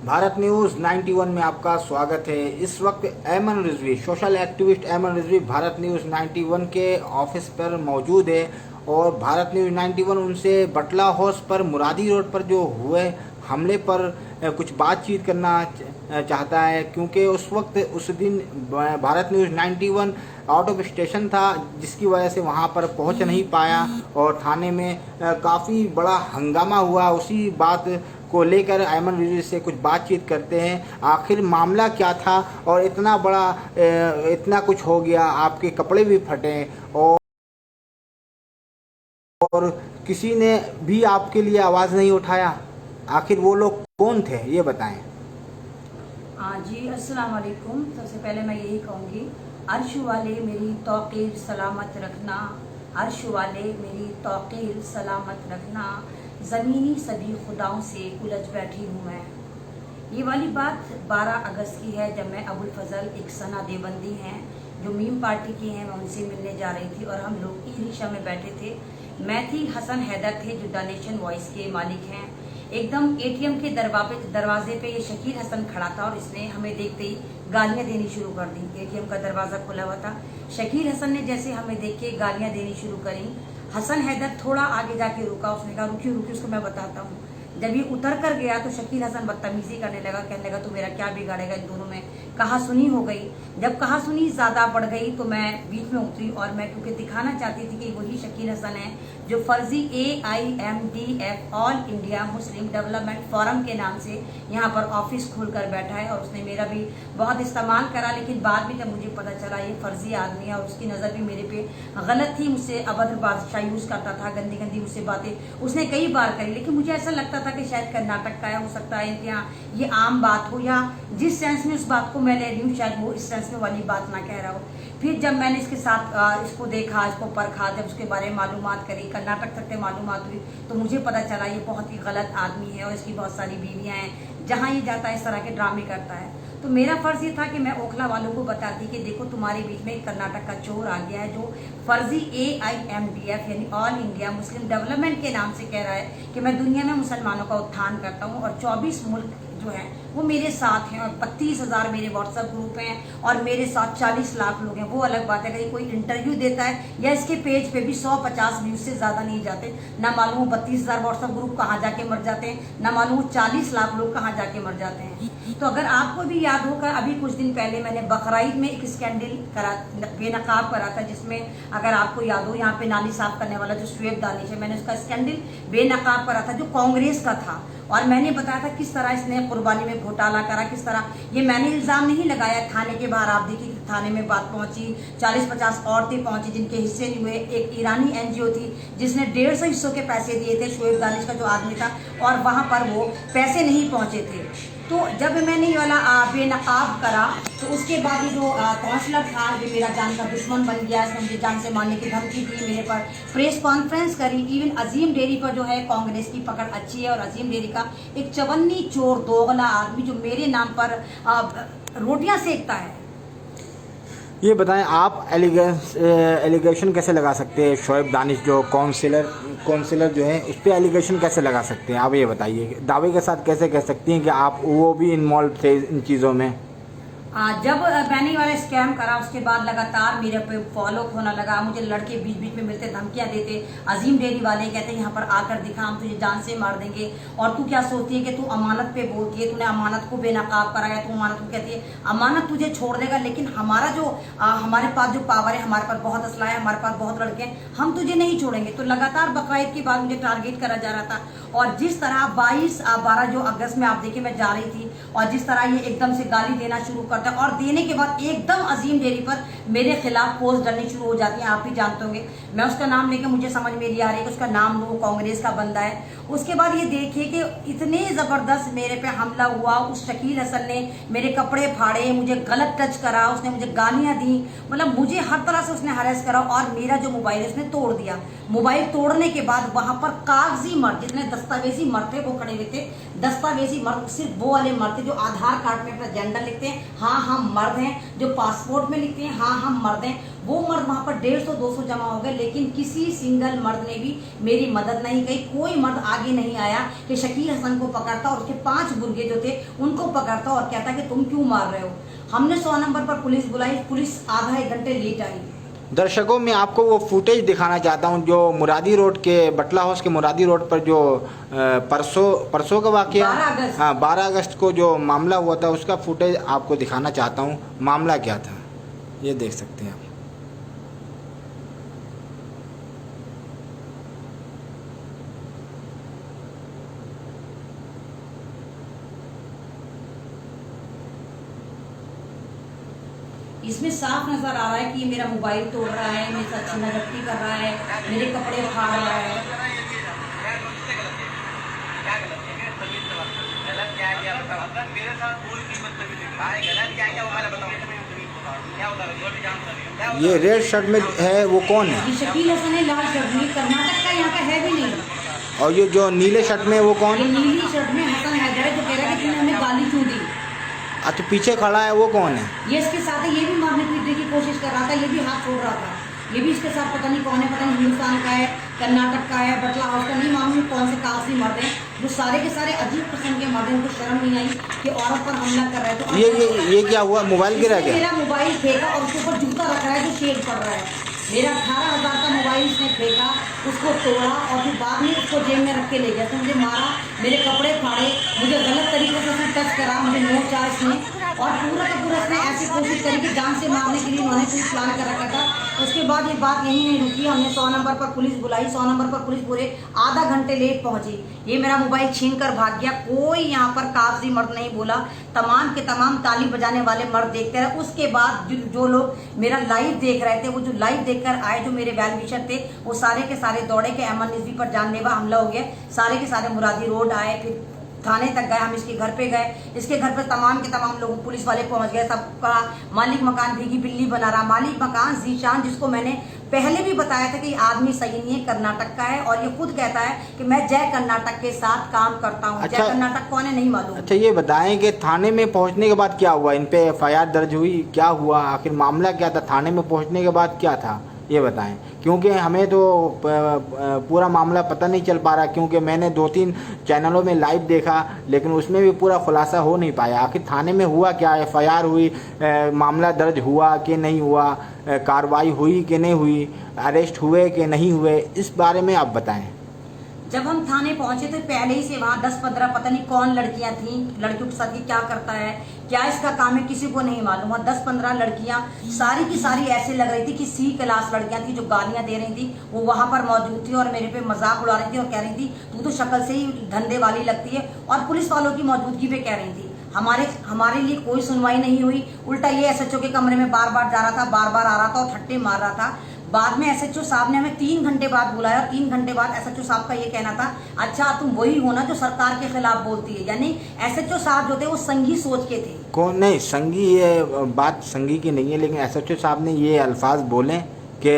Bharat news 91 में आपका स्वागत है। इस वक्त Ayman Rizvi, social activist Ayman Rizvi Bharat news 91 के ऑफिस पर मौजूद है और भारत न्यूज़ 91 उनसे बटला हाउस पर मुरादी रोड पर जो हुए हमले पर कुछ बातचीत करना चाहता है, क्योंकि उस वक्त उस दिन Bharat news 91 out of station था, जिसकी वजह से वहां पर पहुंच नहीं पाया और थाने में काफ़ी बड़ा हंगामा हुआ। उसी बात को लेकर ऐमन रिजवी से कुछ बातचीत करते हैं। आखिर मामला क्या था और इतना बड़ा इतना कुछ हो गया, आपके कपड़े भी फटे और किसी ने भी आपके लिए आवाज़ नहीं उठाया। आखिर वो लोग कौन थे, ये बताएं। जी अस्सलाम वालेकुम। सबसे पहले मैं यही कहूँगी, अर्श वाले मेरी तौक़ीर सलामत रखना, अर्श वाले मेरी तौक़ीर सलामत रखना, ज़मीनी सभी खुदाओं से उलझ बैठी हूँ मैं। ये वाली बात 12 अगस्त की है, जब मैं अबुल फजल एक सना देवबंदी हैं जो मीम पार्टी की हैं, मैं उनसे मिलने जा रही थी और हम लोग ई रिक्शा में बैठे थे। मैं थी, हसन हैदर थे जो द नेशन वॉइस के मालिक हैं। एकदम एटीएम के दरवाजे पे ये शकील हसन खड़ा था और इसने हमें देखते ही गालियां देनी शुरू कर दी। एटीएम का दरवाजा खुला हुआ था। शकील हसन ने जैसे हमें देख के गालियां देनी शुरू करी, हसन हैदर थोड़ा आगे जाके रुका। उसने कहा रुकी रुकी, उसको मैं बताता हूँ। जब ये उतर कर गया तो शकील हसन बदतमीजी करने लगा, कहने लगा तो मेरा क्या बिगाड़ेगा। इन दोनों में कहा सुनी हो गई। जब कहा सुनी ज्यादा बढ़ गई तो मैं बीच में उतरी और मैं क्योंकि दिखाना चाहती थी कि वही शकील हसन है जो फर्जी AIMDF all India Muslim development forum के नाम से यहाँ पर ऑफिस खोल कर बैठा है। और उसने मेरा भी बहुत इस्तेमाल करा, लेकिन बाद में जब मुझे पता चला ये फर्जी आदमी है और उसकी नज़र भी मेरे पे गलत थी, मुझसे अभद्र भाषा यूज करता था, गंदी गंदी मुझसे बातें उसने कई बार करी। लेकिन मुझे ऐसा लगता था कि शायद कर्नाटक का हो सकता है इनके यहाँ ये आम बात हो, या जिस सेंस में उस बात को मैं ले रही हूँ शायद वो इस सेंस में वाली बात ना कह रहा हो। फिर जब मैंने इसके साथ इसको देखा, इसको परखा, जब उसके बारे में मालूमात करी, कर्नाटक तक के मालूमात हुई, तो मुझे पता चला ये बहुत ही गलत आदमी है और इसकी बहुत सारी बीवियां हैं। जहाँ ये जाता है इस तरह के ड्रामे करता है। तो मेरा फर्ज ये था कि मैं ओखला वालों को बताती कि देखो तुम्हारे बीच में कर्नाटक का चोर आ गया है जो फर्जी AIMDF यानी ऑल इंडिया मुस्लिम डेवलपमेंट के नाम से कह रहा है कि मैं दुनिया में मुसलमानों का उत्थान करता हूँ और 24 मुल्क जो है वो मेरे साथ हैं और 32,000 मेरे व्हाट्सएप ग्रुप हैं और मेरे साथ 40 लाख लोग हैं। वो अलग बात है कि कोई इंटरव्यू देता है या इसके पेज पे भी 150 व्यूज से ज्यादा नहीं जाते। ना मालूम 32,000 व्हाट्सएप ग्रुप कहाँ जाके मर जाते हैं, ना मालूम 40 लाख लोग कहाँ जाके मर जाते हैं। तो अगर आपको भी याद होगा, अभी कुछ दिन पहले मैंने बकराईद में एक स्कैंडल बेनकाब करा था, जिसमें अगर आपको याद हो यहाँ पे नाली साफ करने वाला जो शुएब दानिश है, मैंने उसका स्कैंडल बेनकाब करा था जो कांग्रेस का था। और मैंने बताया था किस तरह इसने कुर्बानी में घोटाला करा, किस तरह। ये मैंने इल्जाम नहीं लगाया थाने के बाहर, आप देखिए थाने में बात पहुंची, 40-50 औरतें पहुंची जिनके हिस्से नहीं हुए। एक ईरानी NGO थी जिसने 150 हिस्सों के पैसे दिए थे, शुएब दानिश का जो आदमी था, और वहां पर वो पैसे नहीं पहुंचे थे। तो जब मैंने ये वाला बेनकाब करा तो उसके बाद ये जो काउंसलर था जो मेरा जान का दुश्मन बन गया, इसने मुझे जान से मारने की धमकी दी, मेरे पर प्रेस कॉन्फ्रेंस करी। इवन अजीम डेरी पर जो है कांग्रेस की पकड़ अच्छी है और अजीम डेरी का एक चवन्नी चोर दोगला आदमी जो मेरे नाम पर रोटियां सेकता है। ये बताएं, आप एलिगेशन कैसे लगा सकते हैं? शुएब दानिश जो काउंसिलर जो है उस पर एलिगेशन कैसे लगा सकते हैं? आप ये बताइए, दावे के साथ कैसे कह सकती हैं कि आप वो भी इन्वॉल्व थे इन चीज़ों में? जब मैंने वाला स्कैम करा उसके बाद लगातार मेरे पे फॉलो होना लगा। मुझे लड़के बीच बीच में मिलते, धमकियां देते। अजीम डेरी वाले कहते हैं यहाँ पर आकर दिखा, हम तुझे जान से मार देंगे। और तू क्या सोचती है कि तू अमानत पे बोलती है, तूने अमानत को बेनकाब कराया, तू अमानत को कहती है अमानत तुझे छोड़ देगा, लेकिन हमारा जो हमारे पास जो पावर है, हमारे पास बहुत असला है, हमारे पास बहुत लड़के हैं, हम तुझे नहीं छोड़ेंगे। तो लगातार बकराईद के बाद मुझे टारगेट करा जा रहा था। और जिस तरह 22-12 जो अगस्त में आप देखिए मैं जा रही थी और जिस तरह ये एकदम से गाली देना शुरू करता है और देने के बाद एकदम अजीम डेरी पर मेरे खिलाफ पोस्ट डालनी शुरू हो जाती है। आप भी जानते होंगे, मैं उसका नाम लेके मुझे समझ में नहीं आ रही है कि उसका नाम लो, कांग्रेस का बंदा है। उसके बाद ये देखिए कि इतने जबरदस्त मेरे पे हमला हुआ। उस शकील हसन ने मेरे कपड़े फाड़े, मुझे गलत टच करा, उसने मुझे गालियां दी, मतलब मुझे हर तरह से उसने हरेस करा और मेरा जो मोबाइल है उसने तोड़ दिया। मोबाइल तोड़ने के बाद वहां पर कागजी मर्द, जितने दस्तावेजी मर्द थे वो खड़े हुए थे। दस्तावेजी मर्द सिर्फ वो वाले मर्द थे जो आधार कार्ड में अपना जेंडर लिखते हैं, हाँ हम मर्द हैं, जो पासपोर्ट में लिखते हैं हाँ हम मर्द हैं। वो मर्द वहां पर 150-200 जमा हो गए, लेकिन किसी सिंगल मर्द ने भी मेरी मदद नहीं की। कोई मर्द आगे नहीं आया कि शकील हसन को पकड़ता और उसके 5 गुर्गे जो थे उनको पकड़ता और कहता कि तुम क्यों मार रहे हो। हमने 100 नंबर पर पुलिस बुलाई, पुलिस आधा 1 घंटे लेट आई। दर्शकों, मैं आपको वो फुटेज दिखाना चाहता हूँ जो मुरादी रोड के बटला हाउस के मुरादी रोड पर जो परसों का वाकया, 12 अगस्त। हाँ 12 अगस्त को जो मामला हुआ था उसका फुटेज आपको दिखाना चाहता हूँ। मामला क्या था ये देख सकते हैं आप। इसमें साफ नजर आ रहा है कि ये मेरा मोबाइल तोड़ रहा है, मेरे साथ छीनाझपटी कर रहा है, मेरे कपड़े फाड़ रहा है। ये रेड शर्ट में है वो कौन है? ये शकील हसन है, लाल शर्ट में, कर्नाटक का यहाँ का है भी नहीं। और ये जो नीले शर्ट में है वो कौन? ये नीली शर्ट में हसन हैदर है जो कह रहा है कि तूने हमें गाली क्यों दी। अच्छा, पीछे खड़ा है वो कौन है? ये इसके साथ है, ये भी मारने पीटने की कोशिश कर रहा था, ये भी हाथ छोड़ रहा था। ये भी इसके साथ पता नहीं कौन है, पता नहीं हिंदुस्तान का है, कर्नाटक का है, बटला हाउस का, नहीं मालूम कौन से कासली मर्द हैं। वो सारे के सारे अजीब किस्म के मर्द हैं। उनको शर्म नहीं आई कि औरत पर हमला कर रहा है। तो ये क्या हुआ? मोबाइल गिरा गया? मेरा मोबाइल फेंका और उसके ऊपर जूता रख रहा है जो शेड पड़ रहा है। मेरा 18,000 का मोबाइल इसने फेंका, उसको तोड़ा और फिर बाद में उसको जेब में रख के ले गया। तो मुझे मारा, मेरे कपड़े फाड़े, मुझे गलत तरीके से उसने टच करा, मुझे नोच चाहा इसने, और पूरा का पूरा इसने ऐसी कोशिश करी कि जान से मारने के लिए उन्होंने कुछ प्लान कर रखा था। उसके बाद ये बात यहीं नहीं रुकी, हमने 100 नंबर पर पुलिस बुलाई। 100 नंबर पर पुलिस पूरे आधा घंटे लेट पहुंची। ये मेरा मोबाइल छीन कर भाग गया। कोई यहाँ पर कागजी मर्द नहीं बोला, तमाम के तमाम ताली बजाने वाले मर्द देखते रहे। उसके बाद जो लोग मेरा लाइव देख रहे थे, वो जो लाइव देखकर आए, जो मेरे वेल विशर थे, वो सारे के सारे दौड़े के अहमद रिजवी पर जानलेवा हमला हो गया। सारे के सारे मुरादी रोड आए, फिर थाने तक गए, हम इसके घर पे गए। इसके घर पे तमाम के तमाम लोग पुलिस वाले पहुंच गए। सबका मालिक मकान भीगी बिल्ली बना रहा। मालिक मकान जीशान, जिसको मैंने पहले भी बताया था कि ये आदमी सही नहीं है, कर्नाटक का है, और ये खुद कहता है कि मैं जय कर्नाटक के साथ काम करता हूँ। अच्छा, जय कर्नाटक कौन है नहीं मालूम। अच्छा, ये बताएं कि थाने में पहुंचने के बाद क्या हुआ? इन पे FIR दर्ज हुई? क्या हुआ आखिर? मामला क्या था? थाने में पहुंचने के बाद क्या था ये बताएं, क्योंकि हमें तो पूरा मामला पता नहीं चल पा रहा, क्योंकि मैंने 2-3 चैनलों में लाइव देखा लेकिन उसमें भी पूरा खुलासा हो नहीं पाया। आखिर थाने में हुआ क्या? FIR हुई, मामला दर्ज हुआ कि नहीं हुआ, कार्रवाई हुई कि नहीं हुई, अरेस्ट हुए कि नहीं हुए, इस बारे में आप बताएं। जब हम थाने पहुंचे तो पहले ही से वहाँ 10-15 पता नहीं कौन लड़कियां थी। लड़कियों के साथ ये क्या करता है, क्या इसका काम है, किसी को नहीं मालूम। वहाँ 10-15 लड़कियां सारी की सारी ऐसे लग रही थी कि C क्लास लड़कियां थी, जो गालियां दे रही थी। वो वहां पर मौजूद थी और मेरे पे मजाक उड़ा रही थी और कह रही थी तू तो शक्ल से ही धंधे वाली लगती है, और पुलिस वालों की मौजूदगी पे कह रही थी। हमारे लिए कोई सुनवाई नहीं हुई। उल्टा ये SHO के कमरे में बार बार जा रहा था, बार बार आ रहा था और ठट्टे मार रहा था। बाद में SHO साहब ने हमें 3 घंटे बाद बुलाया। 3 घंटे बाद SHO साहब का ये कहना था, अच्छा तुम वही हो ना जो सरकार के खिलाफ बोलती है। यानी SHO साहब जो थे वो संघी सोच के थे। कौन? नहीं, संघी, ये बात संघी की नहीं है, लेकिन SHO साहब ने ये अल्फाज बोले कि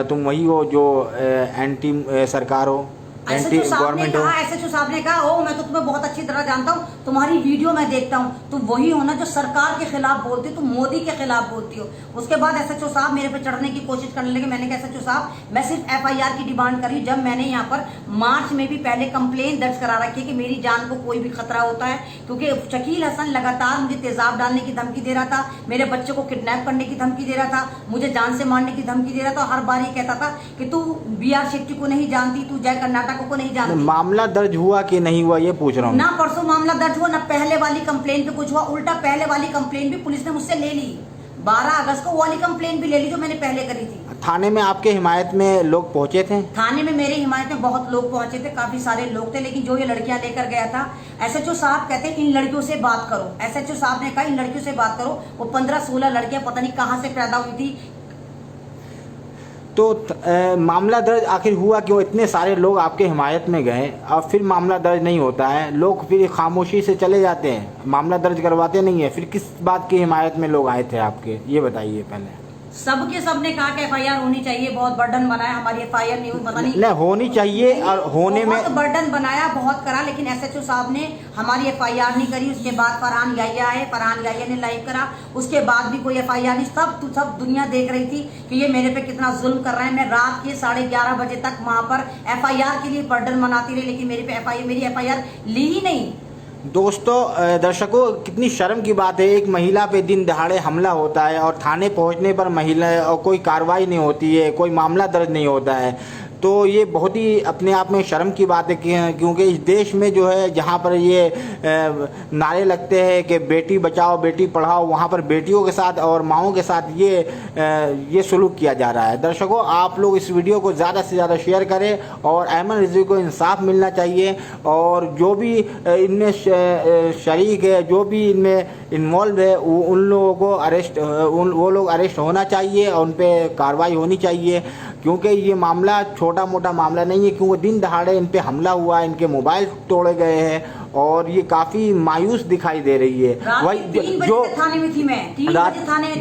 तुम वही हो जो एंटी सरकार हो, एंटी गवर्नमेंट हो। SHO साहब ने कहा, ओ मैं तो तुम्हें बहुत अच्छी तरह जानता हूँ, तुम्हारी वीडियो मैं देखता हूँ, तुम वही हो ना जो सरकार के खिलाफ बोलती हो, तुम मोदी के खिलाफ बोलती हो। उसके बाद SHO साहब मेरे पे चढ़ने की कोशिश करने लगे। मैंने कहा SHO साहब मैं सिर्फ FIR की डिमांड करी। जब मैंने यहाँ पर मार्च में भी पहले कंप्लेन दर्ज करा रखी है कि मेरी जान को कोई भी खतरा होता है, क्योंकि शकील हसन लगातार मुझे तेजाब डालने की धमकी दे रहा था, मेरे बच्चे को किडनैप करने की धमकी दे रहा था, मुझे जान से मारने की धमकी दे रहा था। हर बार ये कहता था कि तू BR शेट्टी को नहीं जानती, तू जय कर्नाटक को नहीं जानती। मामला दर्ज हुआ कि नहीं हुआ ये पूछ रहा हूँ। ना परसों मामला दर्ज हुआ, ना पहले वाली कंप्लेन पे कुछ हुआ। उल्टा पहले वाली कंप्लेन भी पुलिस ने मुझसे ले ली। 12 अगस्त को वाली कंप्लेन भी ले ली जो मैंने पहले करी थी। थाने में आपके हिमायत में लोग पहुंचे थे? थाने में मेरे हिमायत में बहुत लोग पहुंचे थे, काफी सारे लोग थे, लेकिन जो ये लड़कियां लेकर गया था, SHO साहब कहते हैं इन लड़कियों से बात करो। SHO साहब ने कहा इन लड़कियों से बात करो। वो 15-16 लड़कियां पता नहीं कहाँ से पैदा हुई थी। तो मामला दर्ज आखिर हुआ क्यों? इतने सारे लोग आपके हिमायत में गए और फिर मामला दर्ज नहीं होता है, लोग फिर खामोशी से चले जाते हैं, मामला दर्ज करवाते नहीं है। फिर किस बात की हिमायत में लोग आए थे आपके, ये बताइए पहले। सबने कहा कि FIR होनी चाहिए, बहुत बर्डन बनाया, हमारी FIR नहीं हुई, पता नहीं होनी चाहिए और होने में बहुत बर्डन बनाया, बहुत करा, लेकिन SHO साहब ने हमारी FIR नहीं करी। उसके बाद फरहान याहिया आए, फरहान याहिया ने लाइव करा, उसके बाद भी कोई FIR नहीं। सब दुनिया देख रही थी कि ये मेरे पे कितना जुल्म कर रहे हैं। मैं रात के 11:30 बजे तक वहां पर FIR के लिए बर्डन बनाती रही, लेकिन मेरी FIR ली ही नहीं। दोस्तों दर्शकों, कितनी शर्म की बात है, एक महिला पे दिन दहाड़े हमला होता है और थाने पहुंचने पर महिला और कोई कार्रवाई नहीं होती है, कोई मामला दर्ज नहीं होता है। तो ये बहुत ही अपने आप में शर्म की बात है क्योंकि इस देश में जो है जहाँ पर ये नारे लगते हैं कि बेटी बचाओ बेटी पढ़ाओ, वहाँ पर बेटियों के साथ और माओं के साथ ये सलूक किया जा रहा है। दर्शकों, आप लोग इस वीडियो को ज़्यादा से ज़्यादा शेयर करें और अयमन रिजवी को इंसाफ मिलना चाहिए और जो भी इनमें शरीक है, जो भी इनमें इन्वॉल्व है, उन लोगों को वो लोग अरेस्ट होना चाहिए और उन पर कार्रवाई होनी चाहिए क्योंकि ये मामला छोटा मोटा मामला नहीं है। क्योंकि दिन दहाड़े इन पे हमला हुआ, इनके मोबाइल तोड़े गए हैं और ये काफ़ी मायूस दिखाई दे रही है। वही जो थाने में थी, मैं रात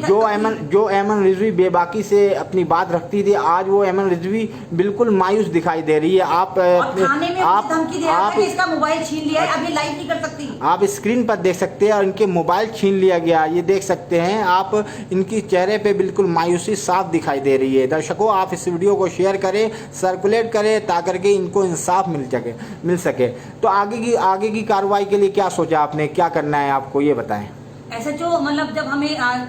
जो अयमन रिजवी बेबाकी से अपनी बात रखती थी, आज वो अयमन रिजवी बिल्कुल मायूस दिखाई दे रही है। आप धमकी दे रहा है, इसका मोबाइल छीन लिया है, अभी लाइव नहीं कर सकती। आप स्क्रीन पर देख सकते हैं और इनके मोबाइल छीन लिया गया, ये देख सकते हैं आप। इनकी चेहरे पे बिल्कुल मायूसी साफ दिखाई दे रही है। दर्शकों, आप इस वीडियो को शेयर करें, सर्कुलेट करें ताकि के इनको इंसाफ मिल सके। तो आगे की कार्रवाई के लिए क्या सोचा आपने, क्या करना है आपको, ये बताएं। ऐसे जो मतलब जब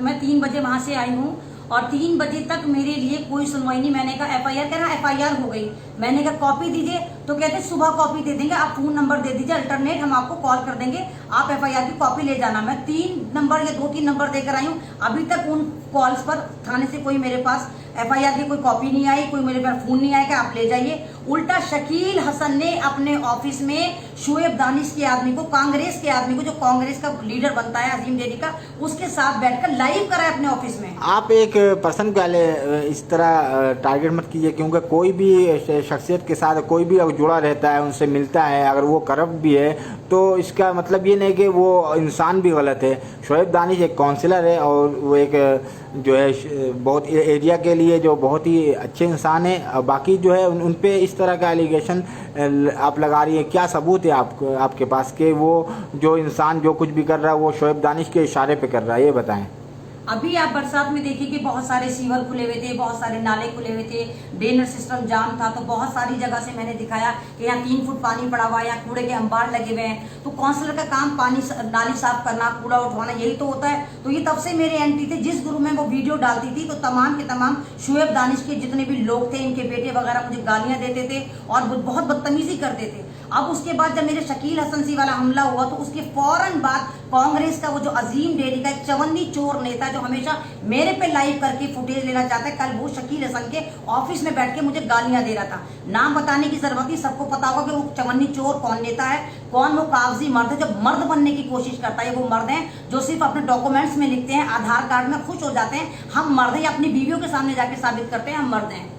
मैं 3 बजे वहां से आई हूँ और 3 बजे तक मेरे लिए कोई सुनवाई नहीं। मैंने कहा FIR, कह रहा FIR हो गई। मैंने कहा कॉपी दीजिए, तो कहते सुबह कॉपी दे देंगे, आप फोन नंबर दे दीजिए अल्टरनेट, हम आपको कॉल कर देंगे, आप FIR की कॉपी ले जाना। मैं 3 नंबर या 2-3 नंबर देकर आई हूँ, अभी तक उन कॉल्स पर थाने से कोई मेरे पास FIR की कोई कॉपी नहीं आई, कोई मेरे पास फोन नहीं आया कि आप ले जाइए। उल्टा शकील हसन ने अपने ऑफिस में शुएब दानिश के आदमी को, कांग्रेस के आदमी को, जो कांग्रेस का लीडर बनता है अजीम डेरी का, उसके साथ बैठकर लाइव करा है अपने ऑफिस में। आप एक पर्सन को इस तरह टारगेट मत कीजिए क्योंकि कोई भी शख्सियत के साथ कोई भी अगर जुड़ा रहता है, उनसे मिलता है, अगर वो करप्ट भी है तो इसका मतलब ये नहीं कि वो इंसान भी गलत है। शुएब दानिश एक काउंसलर है और वो एक जो है बहुत एरिया के लिए जो बहुत ही अच्छे इंसान है। बाकी जो है उन पे इस तरह का एलिगेशन आप लगा रही है, क्या सबूत है आपके पास कि वो जो इंसान जो कुछ भी कर रहा है वो शुएब दानिश के इशारे पे कर रहा है, ये बताएं। अभी आप बरसात में देखिए कि बहुत सारे सीवर खुले हुए थे, बहुत सारे नाले खुले हुए थे, ड्रेनेज सिस्टम जाम था। तो बहुत सारी जगह से मैंने दिखाया कि यहाँ 3 फुट पानी पड़ा हुआ है, यहाँ कूड़े के अंबार लगे हुए हैं। तो काउंसलर का काम पानी नाली साफ करना, कूड़ा उठवाना, यही तो होता है। तो ये तब से मेरे एंटी थे। जिस ग्रुप में वो वीडियो डालती थी तो तमाम के तमाम शुएब दानिश के जितने भी लोग थे, इनके बेटे वगैरह मुझे गालियां देते थे और बहुत बदतमीजी करते थे। अब उसके बाद जब मेरे शकील हसन सी वाला हमला हुआ तो उसके फौरन बाद कांग्रेस का वो जो अजीम डेरी का एक चवन्नी चोर नेता जो हमेशा मेरे पे लाइव करके फुटेज लेना चाहता है, कल वो शकील हसन के ऑफिस में बैठ के मुझे गालियां दे रहा था। नाम बताने की जरूरत नहीं, सबको पता होगा कि वो चवन्नी चोर कौन नेता है, कौन वो कागजी मर्द है जो मर्द बनने की कोशिश करता है। वो मर्द हैं जो सिर्फ अपने डॉक्यूमेंट्स में लिखते हैं, आधार कार्ड में खुश हो जाते हैं, हम मर्द हैं, अपनी बीवियों के सामने जाके साबित करते हैं हम मर्द हैं।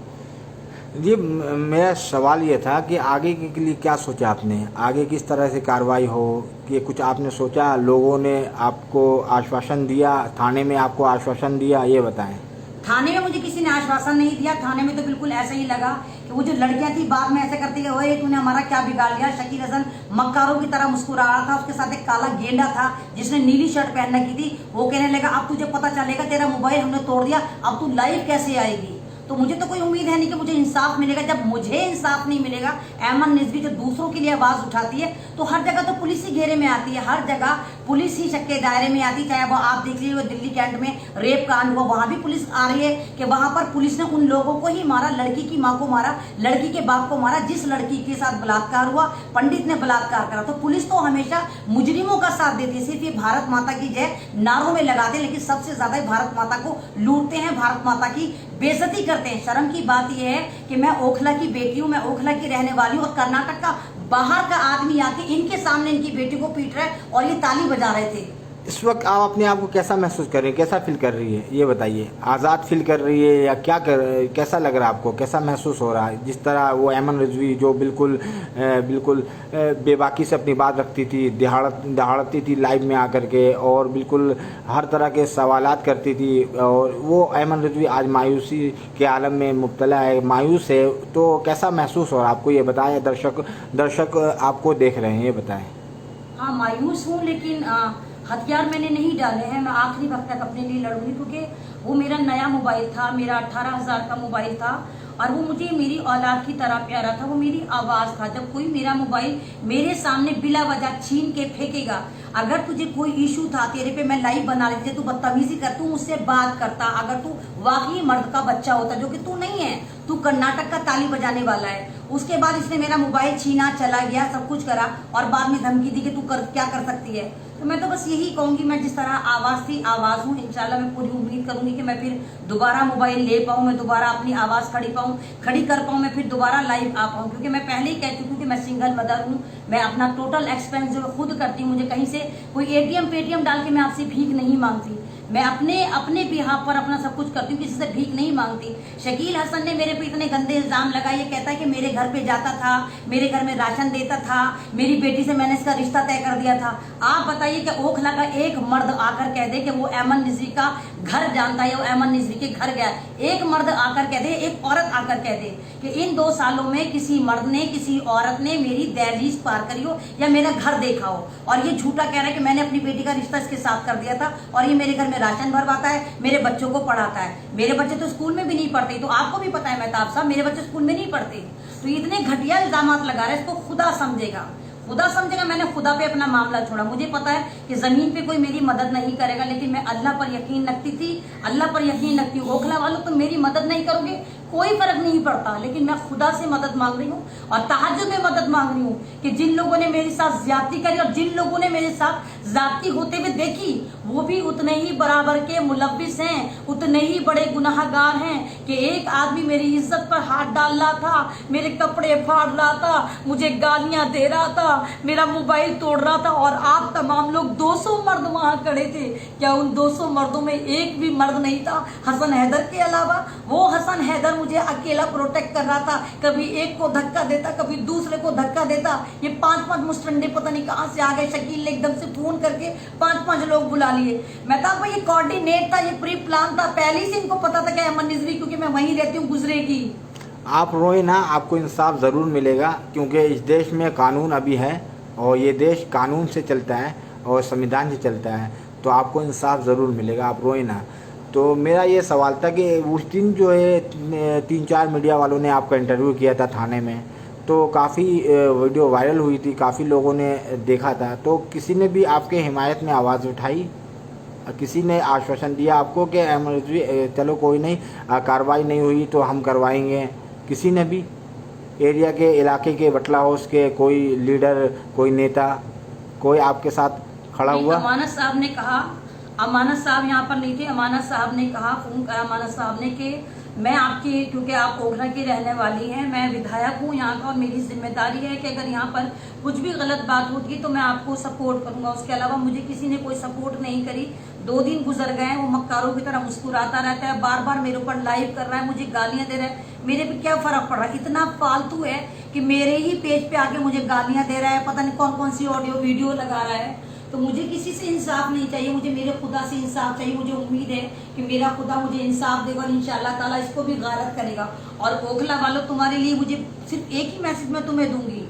जी, मेरा सवाल ये था कि आगे के लिए क्या सोचा आपने, आगे किस तरह से कार्रवाई हो, कि कुछ आपने सोचा, लोगों ने आपको आश्वासन दिया, थाने में आपको आश्वासन दिया, ये बताएं। थाने में मुझे किसी ने आश्वासन नहीं दिया। थाने में तो बिल्कुल ऐसा ही लगा कि वो जो लड़कियां थी बाद में ऐसे करती है, ओए तूने हमारा क्या बिगाड़ लिया। शकील हसन मक्कारों की तरह मुस्कुरा रहा था, उसके साथ एक काला गेंडा था जिसने नीली शर्ट पहन रखी थी। वो कहने लगा अब तुझे पता चलेगा, तेरा मोबाइल हमने तोड़ दिया, अब तू लाइव कैसे आएगी। तो मुझे तो कोई उम्मीद है नहीं कि मुझे इंसाफ मिलेगा। जब मुझे इंसाफ नहीं मिलेगा, अयमन रिजवी जो दूसरों के लिए आवाज उठाती है, तो हर जगह तो पुलिस ही घेरे में आती है, हर जगह पुलिस ही शक के दायरे में आती है। चाहे वो आप देख लीजिए दिल्ली कैंट में रेप कांड हुआ, वहां भी पुलिस आ रही है कि वहां पर पुलिस ने उन लोगों को ही मारा, लड़की की माँ को मारा, लड़की के बाप को मारा, जिस लड़की के साथ बलात्कार हुआ, पंडित ने बलात्कार करा। तो पुलिस तो हमेशा मुजरिमों का साथ देती है। सिर्फ ये भारत माता की जय नारों में लगाते हैं, लेकिन सबसे ज्यादा भारत माता को लूटते हैं, भारत माता की बेइज्जती करते हैं। शर्म की बात यह है कि मैं ओखला की बेटी हूं, मैं ओखला की रहने वाली हूं और कर्नाटक का बाहर का आदमी आके इनके सामने इनकी बेटी को पीट रहा है और ये ताली बजा रहे थे। इस वक्त आप अपने आप को कैसा महसूस कर रही है, कैसा फील कर रही है, ये बताइए। आज़ाद फील कर रही है या कैसा लग रहा है आपको, कैसा महसूस हो रहा है? जिस तरह वो अयमन रिजवी जो बिल्कुल बेबाकी से अपनी बात रखती थी, दहाड़ती थी लाइव में आकर के और बिल्कुल हर तरह के सवालात करती थी, और वो अयमन रिजवी आज मायूसी के आलम में मुब्तला है, मायूस है। तो कैसा महसूस हो रहा है आपको, ये बताएं। दर्शक आपको देख रहे हैं, ये बताएं। हाँ, मायूस हूँ, लेकिन हथियार मैंने नहीं डाले हैं। मैं आखिरी वक्त तक अपने लिए लड़ूंगी, क्योंकि वो मेरा नया मोबाइल था, मेरा 18,000 का मोबाइल था और वो मुझे मेरी औलाद की तरह प्यारा था, वो मेरी आवाज़ था। जब कोई मेरा मोबाइल मेरे सामने बिला वजह छीन के फेंकेगा, अगर तुझे कोई इशू था तेरे पे, मैं लाइव बना लेती थी, तू बदतमीजी कर, तू मुझसे बात करता, अगर तू वाकई मर्द का बच्चा होता, जो कि तू नहीं है, तू कर्नाटक का ताली बजाने वाला है। उसके बाद इसने मेरा मोबाइल छीना, चला गया, सब कुछ करा और बाद में धमकी दी कि तू क्या कर सकती है। तो मैं तो बस यही कहूंगी, मैं जिस तरह आवाज थी आवाज हूँ। इंशाल्लाह मैं पूरी उम्मीद करूंगी कि मैं फिर दोबारा मोबाइल ले पाऊँ, मैं दोबारा अपनी आवाज खड़ी कर पाऊँ, मैं फिर दोबारा लाइव आ पाऊँ। क्योंकि मैं पहले ही कह चुकी हूँ कि मैं सिंगल मदर हूँ, मैं अपना टोटल एक्सपेंस जो खुद करती हूँ। मुझे कहीं से कोई एटीएम पेटीएम डाल के मैं आपसे भीख नहीं मांगती, मैं अपने बिहाफ पर अपना सब कुछ करती हूँ, किसी से भीख नहीं मांगती। शकील हसन ने मेरे पे इतने गंदे इल्जाम लगाए, ये कहता है कि मेरे घर पे जाता था, मेरे घर में राशन देता था, मेरी बेटी से मैंने इसका रिश्ता तय कर दिया था। आप बताइए कि ओखला का एक मर्द आकर कह दे कि वो ऐमन रिजवी का घर जानता है, वो ऐमन रिजवी के घर गया, एक मर्द आकर कह दे, एक औरत आकर कह दे कि इन 2 सालों में किसी मर्द ने, किसी औरत ने मेरी दहलीज पार करी हो या मेरा घर देखा हो, और ये झूठा कह रहा है कि मैंने अपनी बेटी का रिश्ता इसके साथ कर दिया था और ये मेरे घर में राशन भरवाता है, मेरे बच्चों को पढ़ाता है। मेरे बच्चे तो स्कूल में भी नहीं पढ़ते, तो आपको भी पता है मेहताब साहब, मेरे बच्चे स्कूल में नहीं पढ़ते। तो इतने घटिया इल्जाम लगा रहा है, इसको खुदा समझेगा, खुदा समझेगा। मैंने खुदा पे अपना मामला छोड़ा, मुझे पता है कि जमीन पे कोई मेरी मदद नहीं करेगा, लेकिन मैं अल्लाह पर यकीन रखती थी, अल्लाह पर यकीन रखती हूँ। ओखला वालों तो मेरी मदद नहीं करोगे, कोई फर्क नहीं पड़ता, लेकिन मैं खुदा से मदद मांग रही हूँ और तहज्जुद में मदद मांग रही हूँ कि जिन लोगों ने मेरे साथ ज्यादती करी और जिन लोगों ने मेरे साथ ज्यादती होते हुए देखी, वो भी उतने ही बराबर के मुलव्विस हैं, उतने ही बड़े गुनाहगार हैं कि एक आदमी मेरी इज्जत पर हाथ डाल रहा था, मेरे कपड़े फाड़ रहा था, मुझे गालियां दे रहा था, मेरा मोबाइल तोड़ रहा था, और आप तमाम लोग 200 मर्द वहां खड़े थे। क्या उन 200 मर्दों में एक भी मर्द नहीं था हसन हैदर के अलावा? वो हसन हैदर मुझे अकेला प्रोटेक्ट कर रहा था, कभी एक को धक्का देता, कभी दूसरे को धक्का देता। ये 5-5 मुस्टंडे पता नहीं कहां से आ गए, शकील ने एकदम से फोन करके 5-5 लोग बुला लिए। मैं था ये कोऑर्डिनेट था, ये प्री प्लान था, पहले से इनको पता था कि ऐमन रिजवी, क्योंकि मैं वहीं रहती हूँ, गुजरेगी। आप रोए ना, आपको इंसाफ ज़रूर मिलेगा, क्योंकि इस देश में कानून अभी है और ये देश कानून से चलता है और संविधान से चलता है, तो आपको इंसाफ ज़रूर मिलेगा, आप रोए ना। तो मेरा ये सवाल था कि उस दिन जो है 3-4 मीडिया वालों ने आपका इंटरव्यू किया था थाने में, तो काफ़ी वीडियो वायरल हुई थी, काफ़ी लोगों ने देखा था, तो किसी ने भी आपके हिमायत में आवाज़ उठाई? किसी ने आश्वासन दिया आपको कि ऐमन रिजवी चलो कोई नहीं, कार्रवाई नहीं हुई तो हम करवाएंगे? किसी ने भी एरिया के इलाके के बटला हाउस के कोई लीडर, कोई नेता, कोई आपके साथ खड़ा हुआ? अमानत साहब ने कहा, अमानत साहब यहाँ पर नहीं थे, अमानत साहब ने कहा, फोन करा अमानत साहब ने कि मैं आपकी, क्योंकि आप ओखला की रहने वाली हैं, मैं विधायक हूँ यहाँ का और मेरी जिम्मेदारी है कि अगर यहाँ पर कुछ भी गलत बात होती तो मैं आपको सपोर्ट करूँगा। उसके अलावा मुझे किसी ने कोई सपोर्ट नहीं करी। 2 दिन गुजर गए, वो मक्कारों की तरह मुस्कुराता रहता है, बार बार मेरे ऊपर लाइव कर रहा है, मुझे गालियाँ दे रहा है। मेरे पे क्या फर्क पड़ रहा है? इतना फालतू है कि मेरे ही पेज पे आके मुझे गालियाँ दे रहा है, पता नहीं कौन कौन सी ऑडियो वीडियो लगा रहा है। तो मुझे किसी से इंसाफ नहीं चाहिए, मुझे मेरे खुदा से इंसाफ चाहिए। मुझे उम्मीद है कि मेरा खुदा मुझे इंसाफ देगा और इंशाअल्लाह ताला इसको भी गारत करेगा। और ओखला वालों, तुम्हारे लिए मुझे सिर्फ एक ही मैसेज मैं तुम्हें दूंगी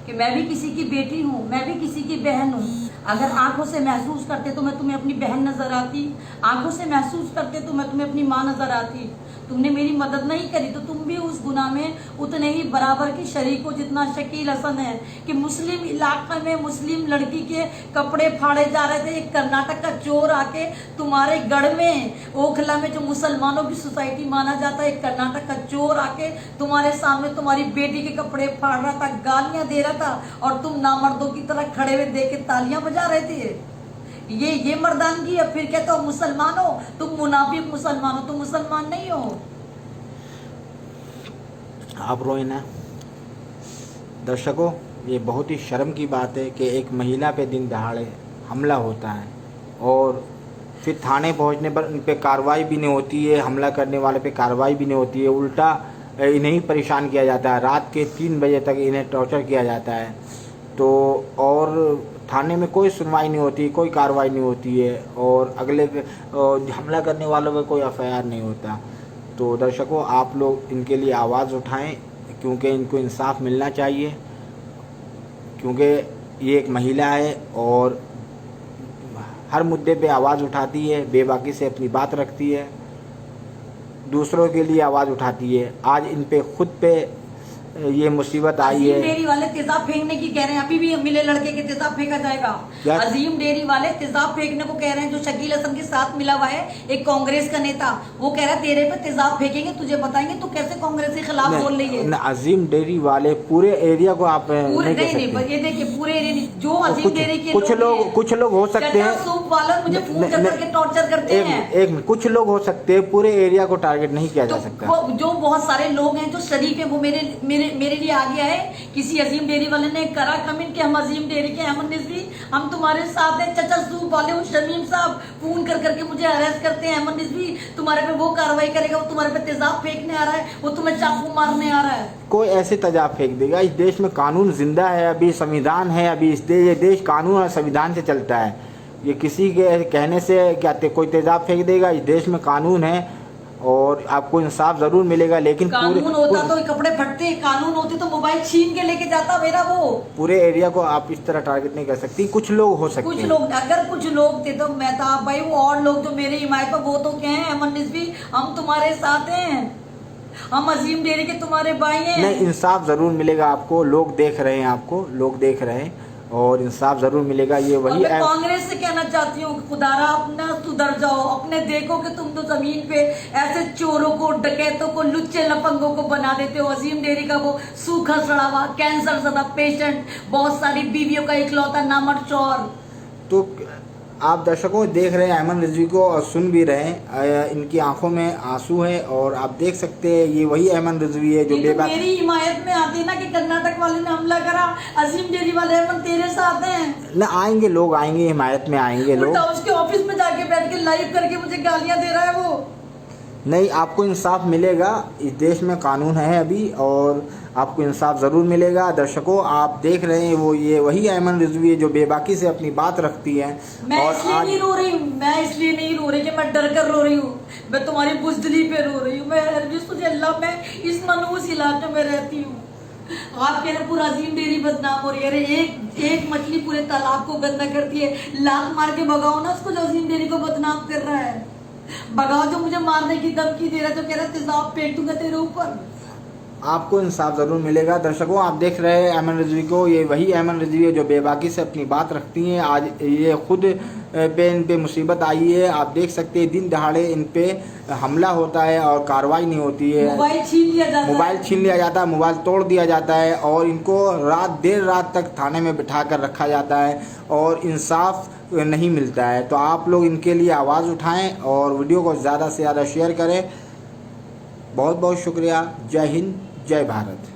कि मैं भी किसी की बेटी हूँ, मैं भी किसी की बहन हूँ। अगर आंखों से महसूस करते तो मैं तुम्हें अपनी बहन नजर आती, आंखों से महसूस करते तो मैं तुम्हें अपनी माँ नजर आती। तुमने मेरी मदद नहीं करी तो तुम भी उस गुनाह में उतने ही बराबर के शरीक हो जितना शकील हसन है कि मुस्लिम इलाका में मुस्लिम लड़की के कपड़े फाड़े जा रहे थे। एक कर्नाटक का चोर आके तुम्हारे गढ़ में, ओखला में जो मुसलमानों की सोसाइटी माना जाता है, एक कर्नाटक का चोर आके तुम्हारे सामने तुम्हारी बेटी के कपड़े फाड़ रहा था, गालियां दे रहा था, और तुम नामर्दों की तरह खड़े हुए देख के तालियां बजा रहे थे। ये मर्दानगी है? फिर कहते हो मुसलमान हो, तुम मुनाफिक मुसलमान हो, तुम मुसलमान नहीं हो। आप रोए ना। दर्शकों, ये बहुत ही शर्म की बात है कि एक महिला पे दिन दहाड़े हमला होता है और फिर थाने पहुंचने पर उन पर कार्रवाई भी नहीं होती है, हमला करने वाले पे कार्रवाई भी नहीं होती है, उल्टा इन्हें परेशान किया जाता है। रात के 3 बजे तक इन्हें टॉर्चर किया जाता है। तो और थाने में कोई सुनवाई नहीं होती, कोई कार्रवाई नहीं होती है, और अगले हमला करने वालों पर कोई एफआईआर नहीं होता। तो दर्शकों, आप लोग इनके लिए आवाज़ उठाएं, क्योंकि इनको इंसाफ मिलना चाहिए, क्योंकि ये एक महिला है और हर मुद्दे पे आवाज़ उठाती है, बेबाकी से अपनी बात रखती है। दूसरों के लिए आवाज़ उठाती है। आज इन पे खुद पे ये मुसीबत आई अजीम है। डेयरी वाले तेजाब फेंकने की कह रहे हैं, अभी भी मिले लड़के के तेजाब फेंका जाएगा। क्या? अजीम डेयरी वाले तेजाब फेंकने को कह रहे हैं, जो शकील हसन के साथ मिला हुआ है एक कांग्रेस का नेता, वो कह रहा है तेरे पे तेजाब फेंकेंगे, तुझे बताएंगे तू कैसे कांग्रेस के खिलाफ बोल रही है। अजीम डेयरी वाले पूरे एरिया को आप पूरे नहीं कह नहीं सकते। ये देखिए पूरे एरिया जो अजीम डेयरी के कुछ लोग हो सकते हैं, सूप वाले मुझे फोन करके टॉर्चर करते हैं। एक कुछ लोग हो सकते हैं, पूरे एरिया को टारगेट नहीं किया जा सकता। जो बहुत सारे लोग हैं जो शरीफ है, वो मेरे लिए आ गया है। किसी अजीम डेयरी वाले ने करा कमेंट कि हम अजीम डेयरी के अहमद निज़वी हम तुम्हारे साथ हैं। चचा सूप वाले वो शमीम साहब फोन कर करके मुझे अरेस्ट करते हैं, अहमद निज़वी तुम्हारे पे वो कार्रवाई करेगा, वो तुम्हारे पे तेजाब फेंकने आ रहा है, वो तुम्हें चाकू मारने आ रहा है। कोई ऐसे तेजाब फेंक देगा? इस देश में कानून जिंदा है, अभी संविधान है, अभी ये देश कानून और संविधान से चलता है। ये किसी के कहने से क्या कोई तेजाब फेंक देगा? इस देश में कानून है और आपको इंसाफ जरूर मिलेगा। लेकिन कानून होता तो कपड़े फटते, कानून होते तो मोबाइल छीन के लेके जाता मेरा। वो पूरे एरिया को आप इस तरह टारगेट नहीं कर सकती। कुछ लोग हो सकते हैं, कुछ लोग, अगर कुछ लोग थे तो मैं था भाई, वो और लोग जो मेरे हिमायत पर वो तो क्या है, अहमद निज़वी हम तुम्हारे साथ हैं, हम अजीम डेयरी के तुम्हारे भाई हैं। नहीं, इंसाफ जरूर मिलेगा आपको। लोग देख रहे हैं, आपको लोग देख रहे हैं और इंसाफ जरूर मिलेगा। ये वही मैं कांग्रेस से कहना चाहती हूँ, खुदारा अपना सुधर जाओ। अपने देखो कि तुम तो जमीन पे ऐसे चोरों को, डकैतों को, लुच्चे लफंगों को बना देते हो। अजीम डेयरी का वो सूखा सड़ा हुआ कैंसर ज़दा पेशेंट, बहुत सारी बीवियों का इकलौता नामर्द चोर। तो आप दर्शकों देख रहे हैं अहमद रिजवी को और सुन भी रहे हैं, इनकी आंखों में आंसू हैं और आप देख सकते हैं ये वही अहमद रिजवी है जो तो मेरी हिमायत में आती ना कि कर्नाटक वाले ने हमला करा, अजीम डेयरी वाले अहमद तेरे साथ हैं ना। आएंगे लोग, आएंगे हिमायत में आएंगे लोग। उसके ऑफिस में जाके बैठ के लाइव करके मुझे गालियां दे रहा है वो। नहीं, आपको इंसाफ मिलेगा। इस देश में कानून है अभी और आपको इंसाफ ज़रूर मिलेगा। दर्शकों आप देख रहे हैं ये वही अहमद रिजवी है जो बेबाकी से अपनी बात रखती है। मैं इसलिए नहीं रो रही हूँ, मैं इसलिए नहीं रो रही कि मैं डर कर रो रही हूँ, मैं तुम्हारी बुज़दिली पे रो रही हूँ। मैं अल्लाह मैं इस मनहूस इलाके में रहती हूँ। आप कह रहे पूरा अजीम डेयरी बदनाम हो रही है। अरे एक मछली पूरे तालाब को गंदा करती है, लात मार के भगाओ ना उसको जो अजीम डेयरी को बदनाम कर रहा है। भगाओ जो मुझे मारने की धमकी दे रहा है, जो कह रहा है तेजाब फेंक दूंगा तेरे ऊपर। आपको इंसाफ ज़रूर मिलेगा। दर्शकों आप देख रहे हैं अहमद रिजवी को, ये वही अहमद रिजवी है जो बेबाकी से अपनी बात रखती हैं। आज ये खुद इन पे मुसीबत आई है। आप देख सकते हैं दिन दहाड़े इन पे हमला होता है और कार्रवाई नहीं होती है। मोबाइल छीन लिया जाता है, मोबाइल तोड़ दिया जाता है और इनको देर रात तक थाने में बिठा कर रखा जाता है और इंसाफ नहीं मिलता है। तो आप लोग इनके लिए आवाज़ उठाएं और वीडियो को ज़्यादा से ज़्यादा शेयर करें। बहुत बहुत शुक्रिया। जय हिंद, जय भारत।